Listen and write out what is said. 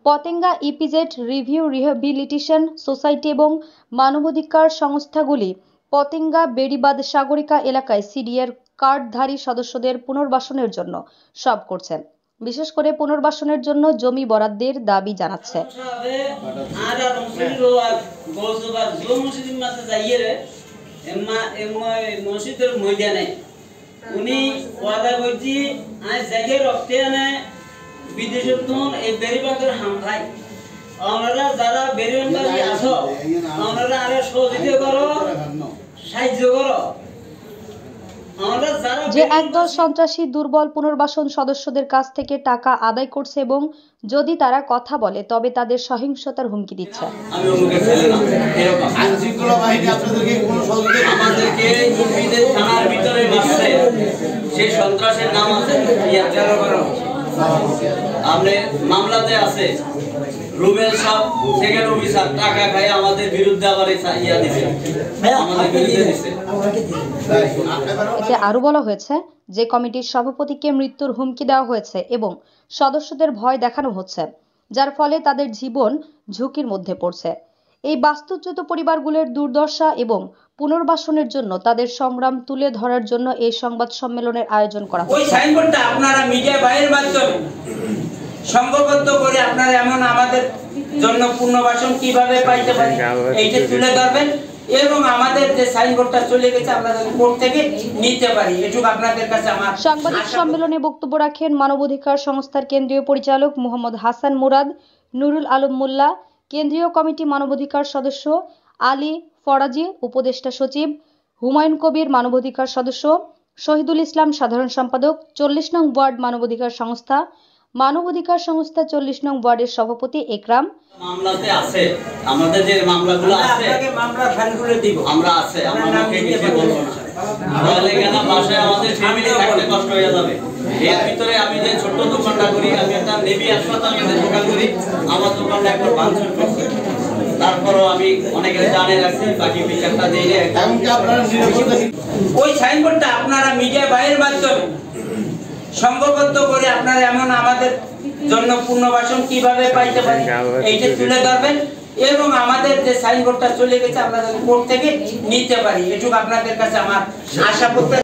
Patenga EPZ review rehabilitation society এবং মানবাধিকার সংস্থাগুলি পতেঙ্গা বেড়িবাঁধ সাগরিকা এলাকায় সিডিএর কার্ডধারী সদস্যদের পুনর্বাসনের জন্য সব করছে। বিশেষ করে পুনর্বাসনের জন্য জমি বরাদ্দের দাবি জানাচ্ছে। যারা বেরিবাঁধে আছো আপনারা আরো সহযোগিতা করো, সাহায্য করো। যে একদল সন্ত্রাসী দুর্বল পুনর্বাসন সদস্যদের কাছ থেকে টাকা আদায় করছে এবং যদি তারা কথা বলে তবে তাদের সহিংসতার হুমকি দিচ্ছে। সেই সন্ত্রাসের নাম আছে মামলাতে আছে রুবেল সাহেব সেকেন্ড অফিসার টাকা খাই আমাদের বিরুদ্ধে আবার ইয়া দিছে, আমাদের বিরুদ্ধে দিছে। এতে আরো বলা হয়েছে যে কমিটির সভাপতিকে মৃত্যুর হুমকি দেওয়া হয়েছে এবং সদস্যদের ভয় দেখানো হচ্ছে, যার ফলে তাদের জীবন ঝুঁকির মধ্যে পড়ছে। এই বাস্তুচ্যুত পরিবারগুলোর দুর্দশা এবং পুনর্বাসনের জন্য তাদের সংগ্রাম তুলে ধরার জন্য এই সংবাদ সম্মেলনের আয়োজন করা হয়েছে। ওই সাইনবোর্ডটা আপনারা মিডিয়া বাইরের মাধ্যমে সংঘবদ্ধ করে আপনারা এমন আমাদের জন্য পুনর্বাসন কিভাবে পাইতে পারি এইটা তুলে ধরবেন এবং আমাদের যে সাইনবোর্ডটা চলে গেছে আমরা কোর্ট থেকে নিতে পারি, এটুকু আপনাদের কাছে আমার। সাংবাদিক সম্মেলনে বক্তব্য রাখেন মানবাধিকার সংস্থার কেন্দ্রীয় পরিচালক মোহাম্মদ হাসান মুরাদ, নুরুল আলম মোল্লা, কেন্দ্রীয় কমিটি মানবাধিকার সদস্য আলী ফরাজি, উপদেষ্টা সচিব হুমায়ুন কবির, মানবাধিকার সদস্য শহীদুল ইসলাম, সাধারণ সম্পাদক 40 নং ওয়ার্ড মানবাধিকার সংস্থা, 40 নং ওয়ার্ডের সভাপতি একরাম। মামলাতে আছে আমাদের যে মামলাগুলো আছে মামলা ফাইলগুলো দিব আমরা আছে আমরা কিছু বলবো না, তাহলে কেন বাসায় আমাদের ফ্যামিলি থাকতে কষ্ট হয়ে যাবে। এর ভিতরে আমি যে ছোট দোকানটা করি, আমি একটা নেভি হাসপাতালে দোকান করি, আমার দোকানটা একবার ভাঙচুর করছে, তারপরও আমি অনেকের জানে রাখছি, বাকি বিচারটা দিয়ে ওই সাইনবোর্ডটা আপনারা মিডিয়া বাইরের মাধ্যমে সংঘবদ্ধ করে আপনারা এমন আমাদের জন্য পুনর্বাসন কিভাবে পাইতে পারি এইটা তুলে ধরবেন এবং আমাদের যে সাইনবোর্ডটা চলে গেছে আমরা কোর্ট থেকে নিতে পারি, এটুকু আপনাদের কাছে আমার আশা করতে